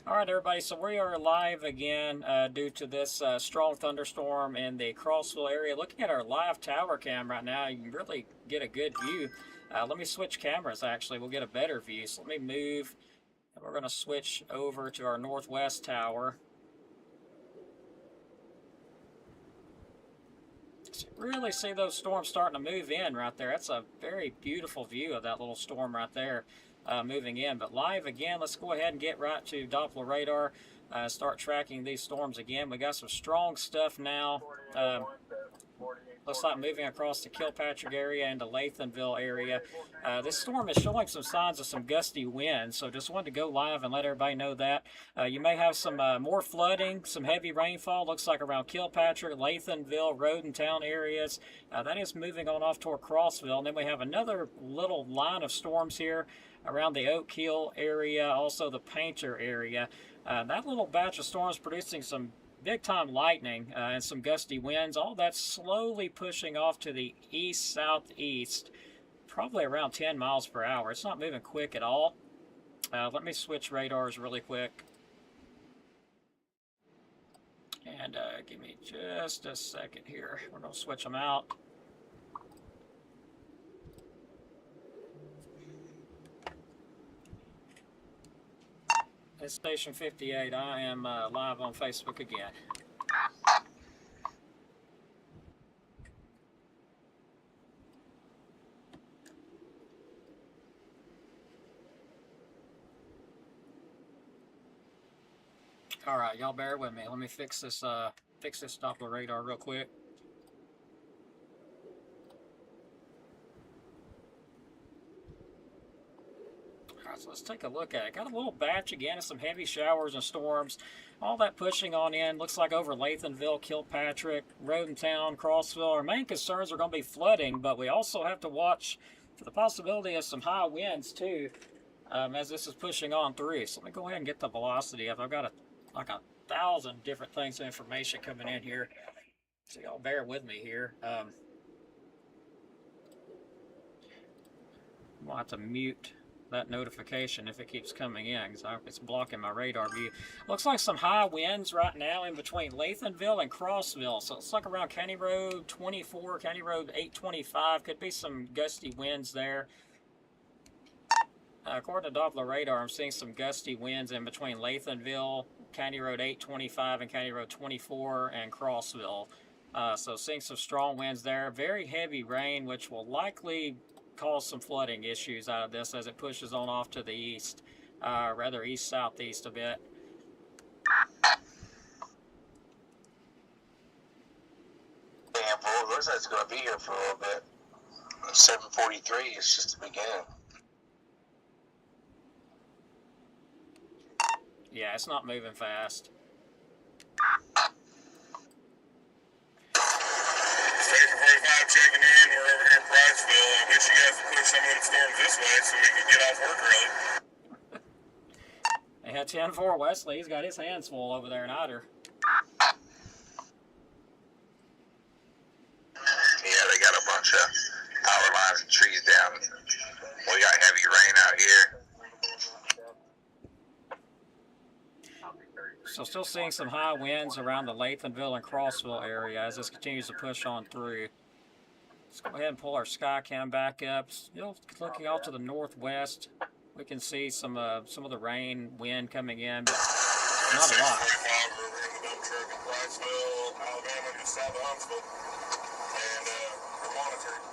All right, everybody. So we are live again due to this strong thunderstorm in the Crossville area. Looking at our live tower cam right now, you can really get a good view. Let me switch cameras, actually. We'll get a better view. So let me move, and we're going to switch over to our northwest tower. So really see those storms starting to move in right there. That's a very beautiful view of that little storm right there. Moving in. But live again, let's go ahead and get right to Doppler radar. Start tracking these storms again. We got some strong stuff now. Looks like moving across the Kilpatrick area and the Lathanville area. This storm is showing some signs of some gusty winds, so just wanted to go live and let everybody know that. You may have some more flooding, some heavy rainfall. Looks like around Kilpatrick, Lathanville, Rodentown areas. That is moving on off toward Crossville. And then we have another little line of storms here around the Oak Hill area, also the Painter area. That little batch of storms producing some big time lightning and some gusty winds. All that's slowly pushing off to the east southeast, probably around 10 miles per hour. It's not moving quick at all. Let me switch radars really quick. And give me just a second here. We're going to switch them out. It's Station 58. I am live on Facebook again. All right, y'all bear with me. Let me fix this Doppler radar real quick. So let's take a look at it. Got a little batch again of some heavy showers and storms. All that pushing on in. Looks like over Lathanville, Kilpatrick, Rodentown, Crossville. Our main concerns are going to be flooding, but we also have to watch for the possibility of some high winds too as this is pushing on through. So let me go ahead and get the velocity up. I've got like a thousand different things of information coming in here. So y'all bear with me here. I'm going to have to mute that notification if it keeps coming in because it's blocking my radar view. Looks like some high winds right now in between Lathanville and Crossville. So it's like around County Road 24, County Road 825. Could be some gusty winds there. According to Doppler radar, I'm seeing some gusty winds in between Lathanville, County Road 825, and County Road 24 and Crossville. So seeing some strong winds there. Very heavy rain, which will likely cause some flooding issues out of this as it pushes on off to the east, rather east-southeast a bit. Damn, boy, looks like it's going to be here for a little bit. 7:43 is just the beginning. Yeah, it's not moving fast. Station 45 checking in. We're over here in Crossville. I wish you guys would push some of the storms this way so we can get off work early. Yeah, 10-4 Wesley. He's got his hands full over there in Ider. Yeah, they got a bunch of power lines and trees down. We got heavy rain out here. So still seeing some high winds around the Lathanville and Crossville area as this continues to push on through. Let's go ahead and pull our sky cam back up. Still looking off to the northwest. We can see some of the rain, wind coming in, but not a lot. We're over in the dump truck in Crossville, Alabama, just south of Huntsville, and we're monitoring.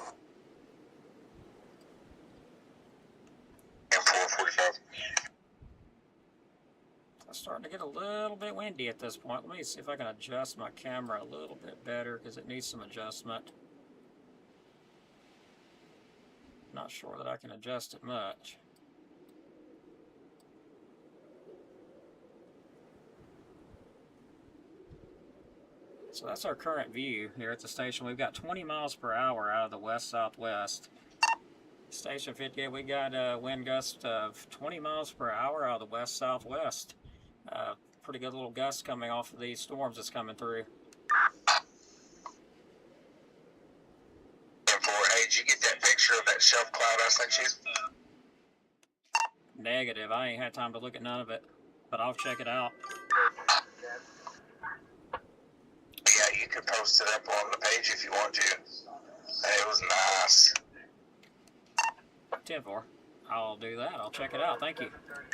And 4:45. It's starting to get a little bit windy at this point. Let me see if I can adjust my camera a little bit better because it needs some adjustment. Not sure that I can adjust it much. So that's our current view here at the station. We've got 20 miles per hour out of the west-southwest. Station 58, we got a wind gust of 20 miles per hour out of the west-southwest. Pretty good little gust coming off of these storms that's coming through. And hey, did you get that picture of that shelf cloud I sent you? Negative. I ain't had time to look at none of it. but I'll check it out. Yeah, you could post it up on the page if you want to. It was nice. 10-4. I'll do that. I'll check it out. Thank you. They're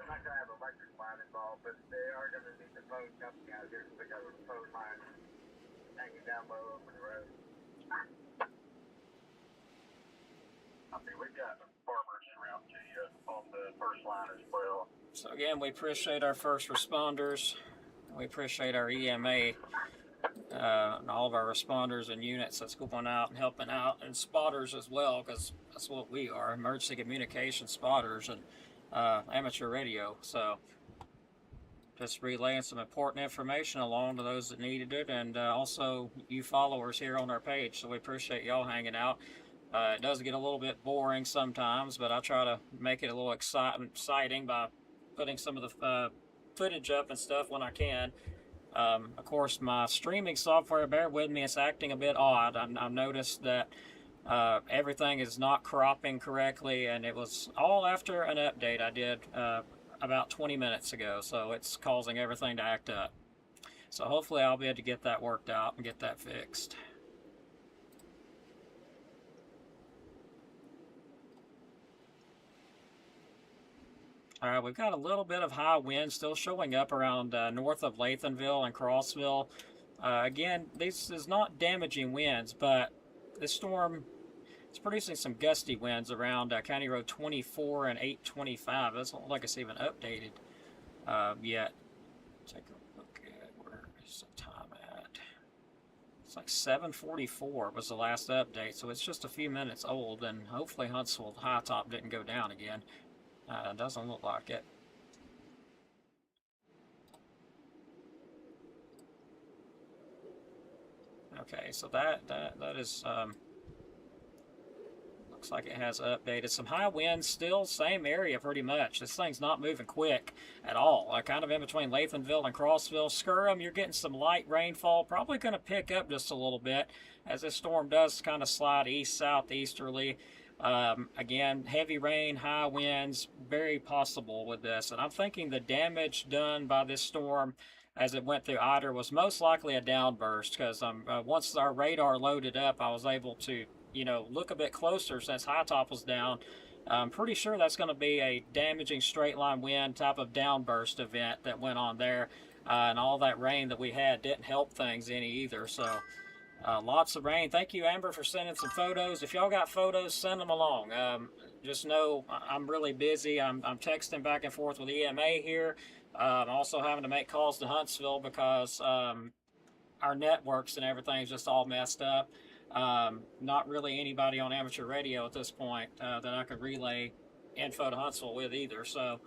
not going to have electric line involved, but they are going to need the phone company out here because they got a phone line hanging down low over the road. We've got farmers around to you on the first line as well. So again, we appreciate our first responders. We appreciate our EMA and all of our responders and units that's going out and helping out, and spotters as well, because that's what we are, emergency communication spotters and amateur radio. So just relaying some important information along to those that needed it, and also you followers here on our page. So we appreciate y'all hanging out. It does get a little bit boring sometimes, but I try to make it a little exciting by putting some of the footage up and stuff when I can. Of course, my streaming software, bear with me, it's acting a bit odd. I've noticed that everything is not cropping correctly, and it was all after an update I did about 20 minutes ago, so it's causing everything to act up. So hopefully I'll be able to get that worked out and get that fixed. All right, we've got a little bit of high wind still showing up around north of Lathanville and Crossville. Again, this is not damaging winds, but this storm is producing some gusty winds around County Road 24 and 825. It doesn't look like it's even updated yet. Take a look at where is the time at. It's like 7:44 was the last update, so it's just a few minutes old, and hopefully Huntsville high top didn't go down again. Doesn't look like it. Okay, so that is looks like it has updated. Some high winds still, same area pretty much. This thing's not moving quick at all. Kind of in between Lathanville and Crossville. Skirham, you're getting some light rainfall. Probably going to pick up just a little bit as this storm does kind of slide east-southeasterly. Again, heavy rain, high winds, very possible with this. And I'm thinking the damage done by this storm as it went through Eider was most likely a downburst, because once our radar loaded up, I was able to, look a bit closer since high top was down. I'm pretty sure that's going to be a damaging straight line wind type of downburst event that went on there. And all that rain that we had didn't help things any either. So lots of rain. Thank you, Amber, for sending some photos. If y'all got photos, send them along. Just know I'm really busy. I'm texting back and forth with EMA here. I'm also having to make calls to Huntsville because our networks and everything's just all messed up. Not really anybody on amateur radio at this point that I could relay info to Huntsville with either. So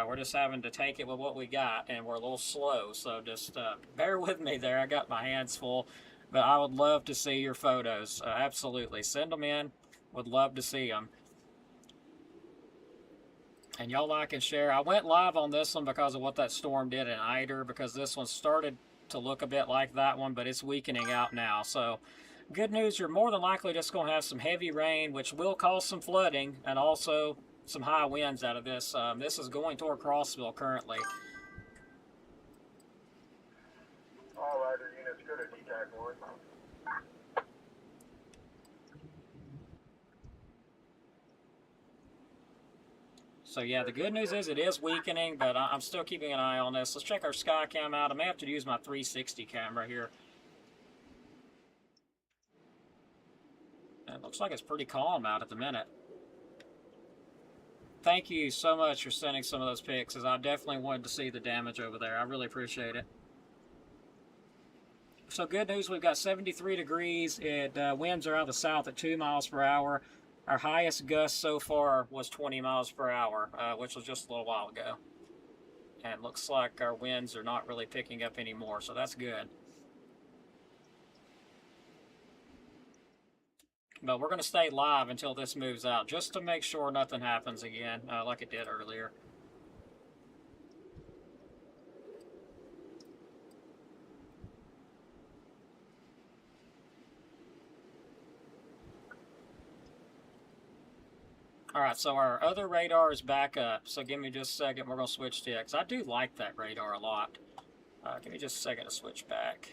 we're just having to take it with what we got, and we're a little slow. So just bear with me there. I got my hands full. But I would love to see your photos. Absolutely. Send them in. Would love to see them. And y'all like and share. I went live on this one because of what that storm did in Eider, because this one started to look a bit like that one, but it's weakening out now. So good news, you're more than likely just going to have some heavy rain, which will cause some flooding, and also some high winds out of this. This is going toward Crossville currently. All rider units, go to DTAC 1. So yeah, the good news is it is weakening, but I'm still keeping an eye on this. Let's check our sky cam out. I may have to use my 360 camera here. It looks like it's pretty calm out at the minute. Thank you so much for sending some of those pics, as I definitely wanted to see the damage over there. I really appreciate it. So good news, we've got 73 degrees. Winds are out of the south at 2 miles per hour. Our highest gust so far was 20 miles per hour, which was just a little while ago. And it looks like our winds are not really picking up anymore, so that's good. But we're going to stay live until this moves out, just to make sure nothing happens again, like it did earlier. All right, so our other radar is back up. So give me just a second. We're going to switch to it because I do like that radar a lot. Give me just a second to switch back.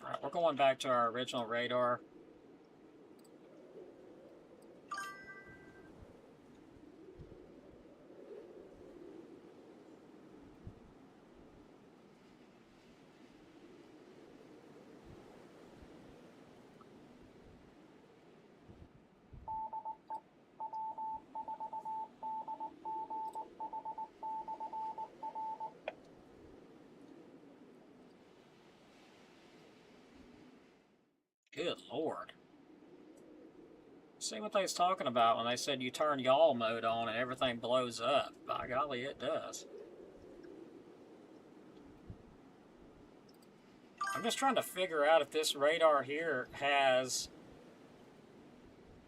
All right, we're going back to our original radar. Good Lord. See what they was talking about when they said you turn yaw mode on and everything blows up. By golly, it does. I'm just trying to figure out if this radar here has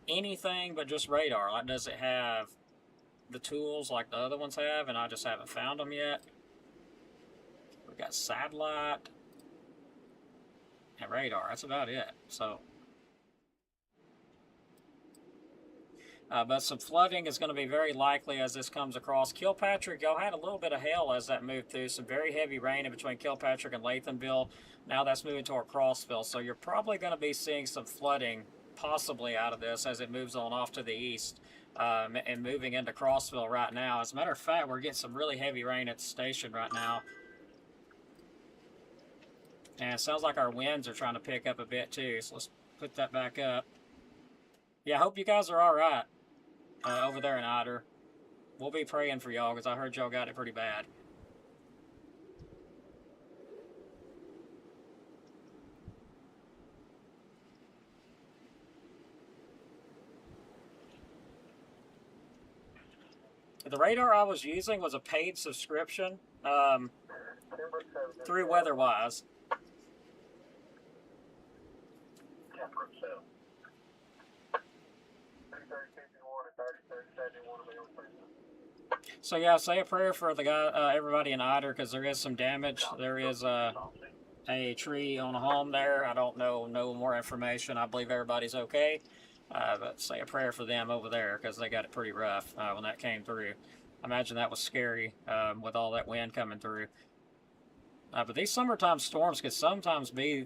anything but just radar. Like, does it have the tools like the other ones have, and I just haven't found them yet? We've got satellite and radar. That's about it. So, but some flooding is going to be very likely as this comes across. Kilpatrick, y'all had a little bit of hail as that moved through. Some very heavy rain in between Kilpatrick and Lathamville. Now that's moving toward Crossville. So you're probably going to be seeing some flooding possibly out of this as it moves on off to the east and moving into Crossville right now. As a matter of fact, we're getting some really heavy rain at the station right now. And it sounds like our winds are trying to pick up a bit too. So let's put that back up. Yeah, I hope you guys are all right over there in Ider. We'll be praying for y'all because I heard y'all got it pretty bad. The radar I was using was a paid subscription through WeatherWise. So yeah, say a prayer for the guy, everybody in Ider, because there is some damage. There is a tree on a home there. I don't know no more information. I believe everybody's okay, but say a prayer for them over there because they got it pretty rough when that came through. I imagine that was scary with all that wind coming through. But these summertime storms could sometimes be,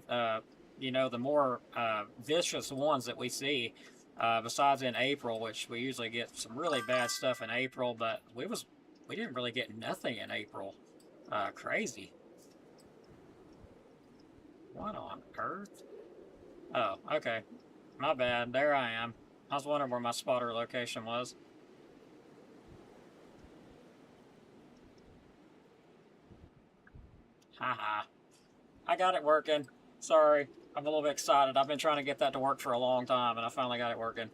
you know, the more vicious ones that we see. Besides in April, which we usually get some really bad stuff in April, but we didn't really get nothing in April. Crazy. What on earth? Oh, okay. My bad. There I am. I was wondering where my spotter location was. Haha. I got it working. Sorry. I'm a little bit excited. I've been trying to get that to work for a long time, and I finally got it working.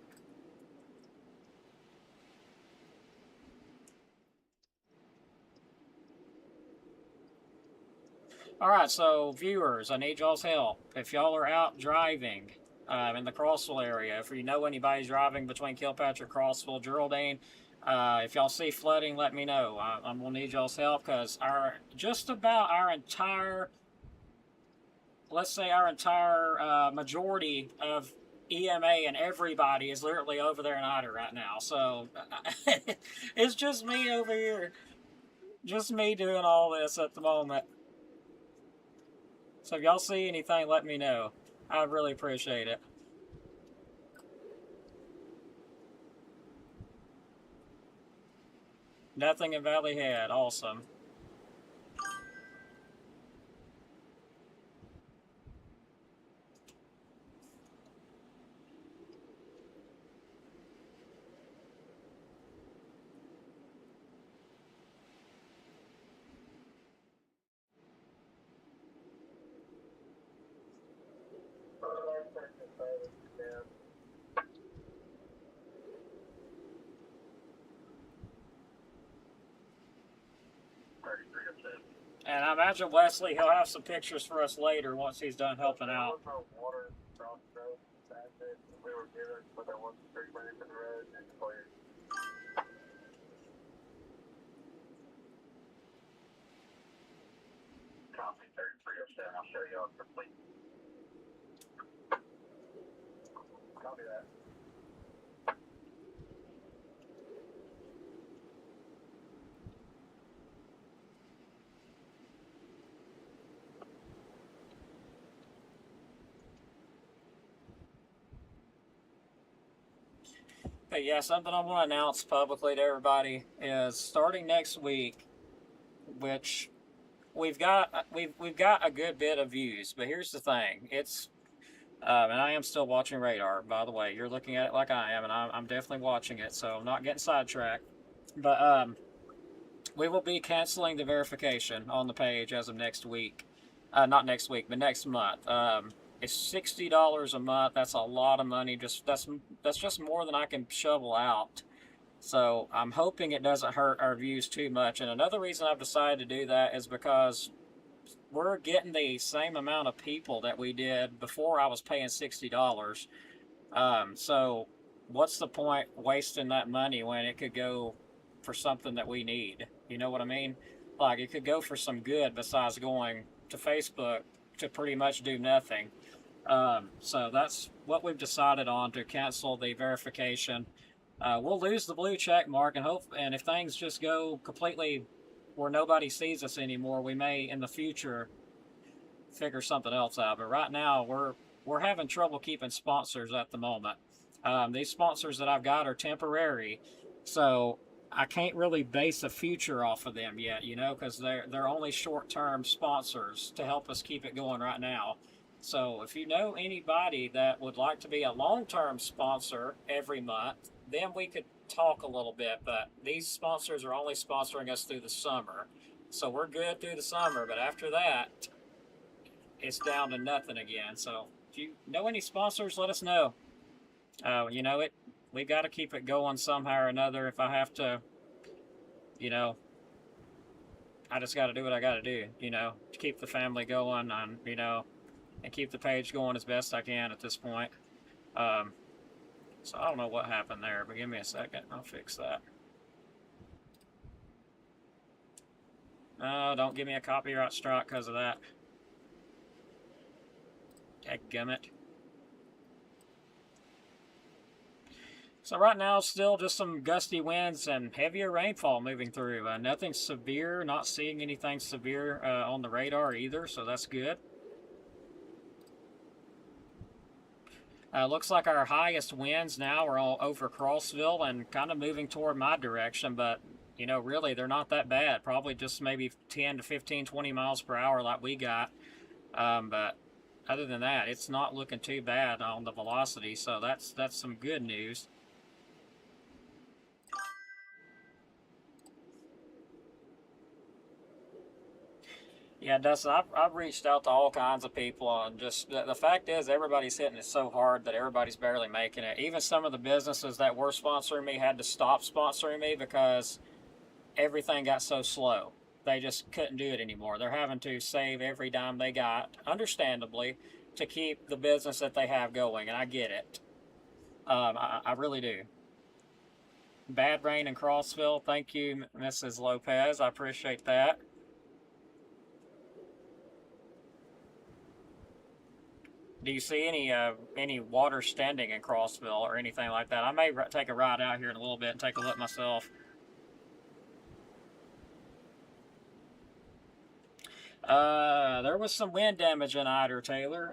All right, so viewers, I need y'all's help. If y'all are out driving in the Crossville area, if you know anybody's driving between Kilpatrick, Crossville, Geraldine, if y'all see flooding, let me know. I'm gonna need y'all's help because just about our entire, let's say our entire majority of EMA and everybody is literally over there in Ider right now. So it's just me over here. Just me doing all this at the moment. So if y'all see anything, let me know. I'd really appreciate it. Nothing in Valley Head. Awesome. And I imagine Wesley, he'll have some pictures for us later once he's done helping out. Copy 3307. I'll show you all complete. Copy that. But yeah, something I want to announce publicly to everybody is starting next week, which we've got a good bit of views. But here's the thing: it's and I am still watching Radar. By the way, you're looking at it like I am, and I'm definitely watching it, so I'm not getting sidetracked. But we will be canceling the verification on the page as of next week. Not next week, but next month. It's $60 a month. That's a lot of money. That's just more than I can shovel out. So I'm hoping it doesn't hurt our views too much. And another reason I've decided to do that is because we're getting the same amount of people that we did before I was paying $60. So what's the point wasting that money when it could go for something that we need? You know what I mean? Like, it could go for some good besides going to Facebook to pretty much do nothing. So that's what we've decided on, to cancel the verification. We'll lose the blue check mark, and if things just go completely where nobody sees us anymore, we may in the future figure something else out. But right now, we're having trouble keeping sponsors at the moment. These sponsors that I've got are temporary, so I can't really base a future off of them yet, because they're only short-term sponsors to help us keep it going right now. So if you know anybody that would like to be a long-term sponsor every month, then we could talk a little bit. But these sponsors are only sponsoring us through the summer, so we're good through the summer. But after that, it's down to nothing again. So if you know any sponsors, let us know. We got to keep it going somehow or another. If I have to, I just got to do what I got to do, to keep the family going, and keep the page going as best I can at this point. So I don't know what happened there, but give me a second. I'll fix that. Don't give me a copyright strike because of that. Dadgummit. So right now, still just some gusty winds and heavier rainfall moving through. Nothing severe, not seeing anything severe on the radar either, so that's good. Looks like our highest winds now are all over Crossville and kind of moving toward my direction, but, really they're not that bad. Probably just maybe 10 to 15, 20 miles per hour like we got. But other than that, it's not looking too bad on the velocity, so that's some good news. Yeah, Dustin, I've reached out to all kinds of people, and just the fact is everybody's hitting it so hard that everybody's barely making it. Even some of the businesses that were sponsoring me had to stop sponsoring me because everything got so slow. They just couldn't do it anymore. They're having to save every dime they got, understandably, to keep the business that they have going, and I get it. I really do. Bad rain in Crossville. Thank you, Mrs. Lopez. I appreciate that. Do you see any water standing in Crossville or anything like that? I may take a ride out here in a little bit and take a look myself. There was some wind damage in Eider, Taylor.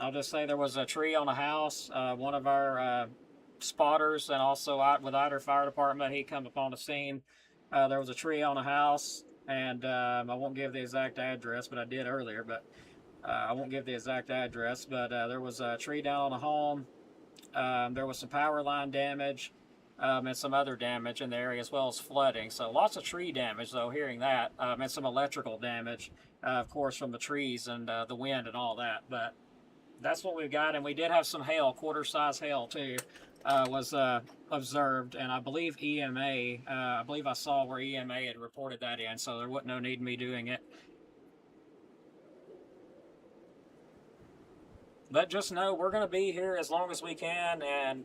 I'll just say there was a tree on a house. One of our spotters, and also with Eider Fire Department, he come upon the scene. There was a tree on a house, and I won't give the exact address, but I did earlier. But I won't give the exact address, but there was a tree down on a home. There was some power line damage and some other damage in the area, as well as flooding. So lots of tree damage, though, hearing that, and some electrical damage, of course, from the trees and the wind and all that. But that's what we've got, and we did have some hail, quarter-size hail, too, was observed, and I believe I believe I saw where EMA had reported that in, so there wasn't no need in me doing it. But just know we're going to be here as long as we can, and,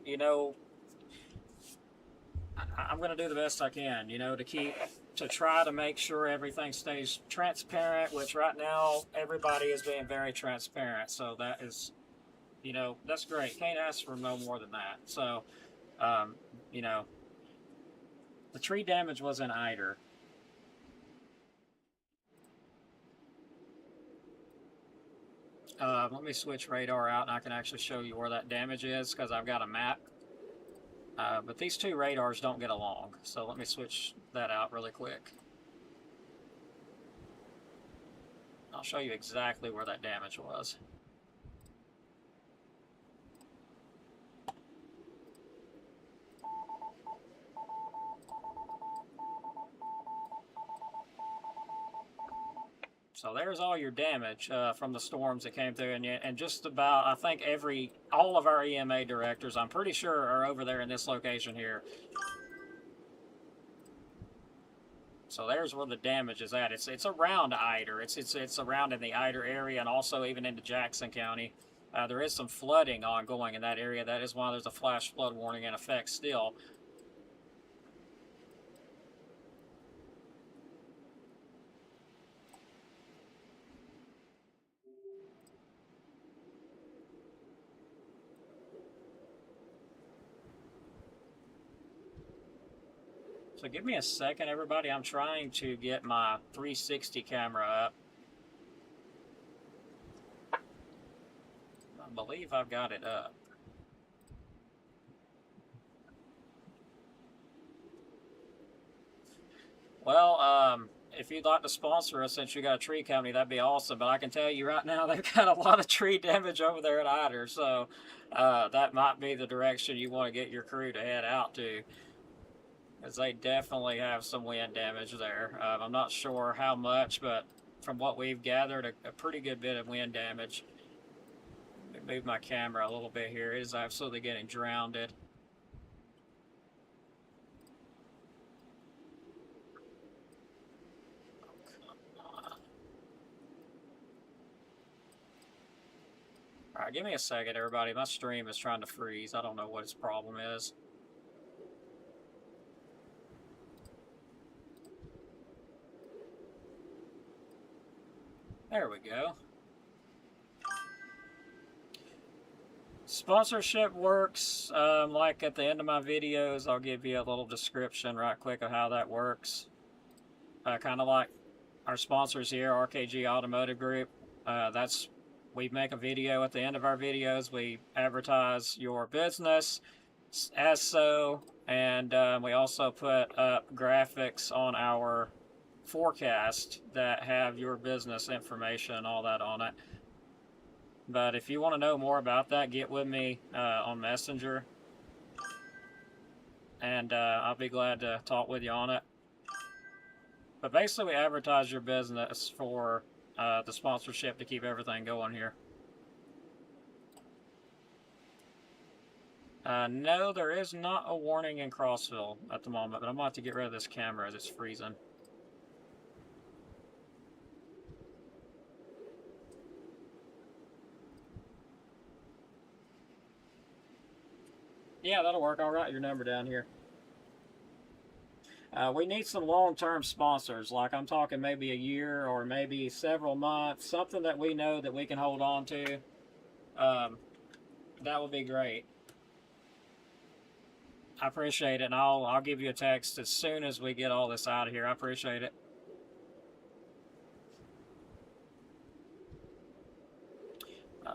I'm going to do the best I can, to try to make sure everything stays transparent, which right now everybody is being very transparent, so that is you know, that's great. Can't ask for no more than that. So, you know, the tree damage was in eider. Let me switch radar out and I can actually show you where that damage is because I've got a map. But these two radars don't get along. So let me switch that out really quick. I'll show you exactly where that damage was. So there's all your damage from the storms that came through, and just about, I think all of our EMA directors, I'm pretty sure, are over there in this location here. So there's where the damage is at. It's around Eider. It's around in the Eider area and also even into Jackson County. There is some flooding ongoing in that area. That is why there's a flash flood warning in effect still. So give me a second, everybody. I'm trying to get my 360 camera up. I believe I've got it up. Well, if you'd like to sponsor us since you got a tree company, that'd be awesome. But I can tell you right now, they've got a lot of tree damage over there at Eider. So that might be the direction you want to get your crew to head out to, because they definitely have some wind damage there. I'm not sure how much, but from what we've gathered, a pretty good bit of wind damage. Let me move my camera a little bit here. It is absolutely getting drowned. Alright, give me a second, everybody. My stream is trying to freeze. I don't know what its problem is. There we go. Sponsorship works like at the end of my videos. I'll give you a little description right quick of how that works. Kind of like our sponsors here, RKG Automotive Group. We make a video at the end of our videos. We advertise your business as so, and we also put up graphics on our forecast that have your business information and all that on it. But if you want to know more about that, get with me on Messenger, and I'll be glad to talk with you on it. But basically, we advertise your business for the sponsorship to keep everything going here. No, there is not a warning in Crossville at the moment, but I'm about to get rid of this camera as it's freezing. Yeah, that'll work. I'll write your number down here. We need some long-term sponsors, like I'm talking maybe a year or maybe several months, something that we know that we can hold on to. That would be great. I appreciate it, and I'll give you a text as soon as we get all this out of here. I appreciate it.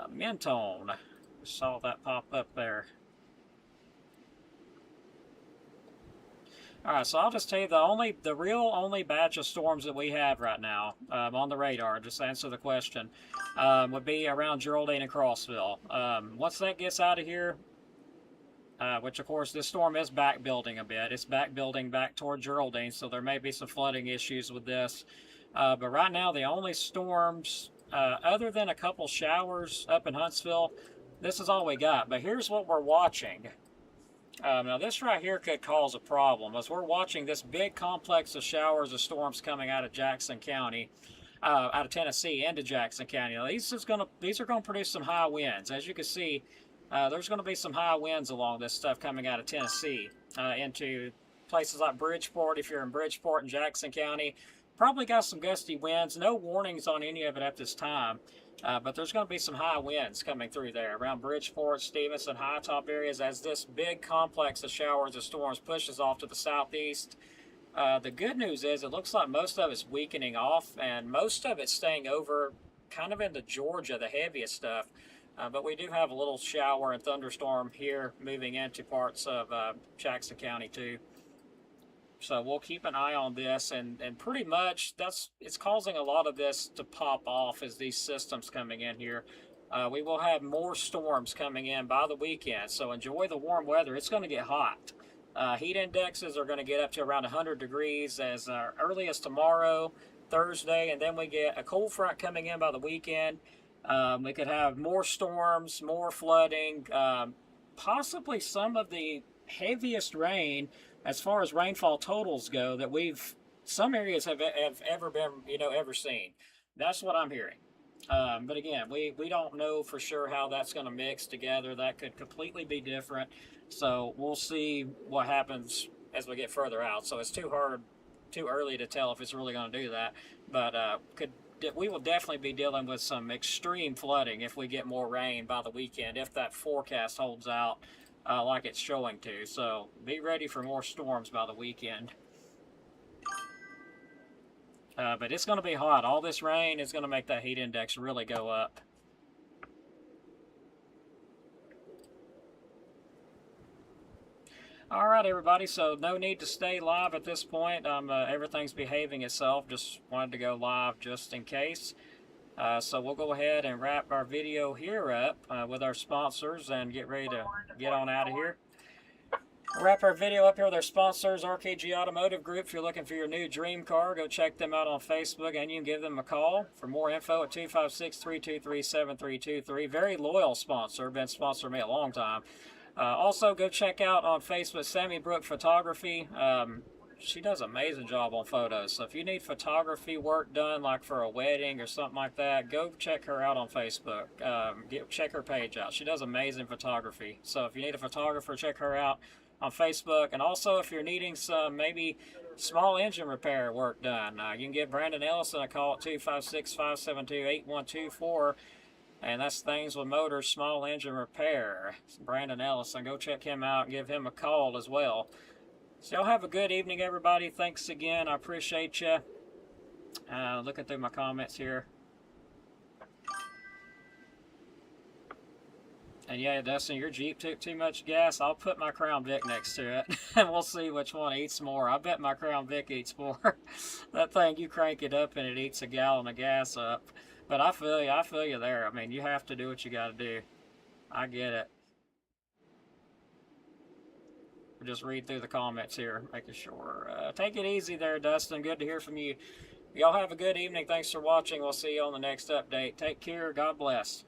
Mentone. Saw that pop up there. Alright, so I'll just tell you the real only batch of storms that we have right now on the radar, just to answer the question, would be around Geraldine and Crossville. Once that gets out of here, which of course this storm is back building a bit. It's back building back toward Geraldine, so there may be some flooding issues with this. But right now the only storms, other than a couple showers up in Huntsville, this is all we got. But here's what we're watching. Now this right here could cause a problem, as we're watching this big complex of showers of storms coming out of Jackson County, out of Tennessee into Jackson County. Now these are going to produce some high winds. As you can see, there's going to be some high winds along this stuff coming out of Tennessee into places like Bridgeport. If you're in Bridgeport and Jackson County, probably got some gusty winds. No warnings on any of it at this time. But there's going to be some high winds coming through there around Bridgeport, Stevenson, high top areas as this big complex of showers and storms pushes off to the southeast. The good news is it looks like most of it's weakening off and most of it's staying over kind of into Georgia, the heaviest stuff. But we do have a little shower and thunderstorm here moving into parts of Jackson County too. So we'll keep an eye on this, and pretty much it's causing a lot of this to pop off as these systems coming in here. We will have more storms coming in by the weekend, so enjoy the warm weather. It's going to get hot. Heat indexes are going to get up to around 100 degrees as early as tomorrow, Thursday, and then we get a cold front coming in by the weekend. We could have more storms, more flooding, possibly some of the heaviest rain as far as rainfall totals go that some areas have ever been, ever seen. That's what I'm hearing. But again, we don't know for sure how that's going to mix together. That could completely be different. So we'll see what happens as we get further out. So it's too early to tell if it's really going to do that. But we will definitely be dealing with some extreme flooding if we get more rain by the weekend, if that forecast holds out like it's showing to. So be ready for more storms by the weekend. But it's going to be hot. All this rain is going to make that heat index really go up. All right, everybody. So no need to stay live at this point. Everything's behaving itself. Just wanted to go live just in case. So we'll go ahead and wrap our video here up with our sponsors and get ready to get on out of here. We'll wrap our video up here with our sponsors, RKG Automotive Group. If you're looking for your new dream car, go check them out on Facebook, and you can give them a call. For more info at 256-323-7323. Very loyal sponsor. Been sponsoring me a long time. Also, go check out on Facebook Sammy Brook Photography. She does an amazing job on photos. So if you need photography work done, like for a wedding or something like that, go check her out on Facebook. Check her page out. She does amazing photography. So if you need a photographer, check her out on Facebook. And also, if you're needing some maybe small engine repair work done, you can give Brandon Ellison a call at 256-572-8124. And that's Things with Motors, Small Engine Repair. It's Brandon Ellison. Go check him out and give him a call as well. So y'all have a good evening, everybody. Thanks again. I appreciate you. Looking through my comments here. And yeah, Dustin, your Jeep took too much gas. I'll put my Crown Vic next to it, and we'll see which one eats more. I bet my Crown Vic eats more. That thing, you crank it up, and it eats a gallon of gas up. But I feel you there. I mean, you have to do what you got to do. I get it. Just read through the comments here, making sure. Take it easy there, Dustin. Good to hear from you. Y'all have a good evening. Thanks for watching. We'll see you on the next update. Take care. God bless.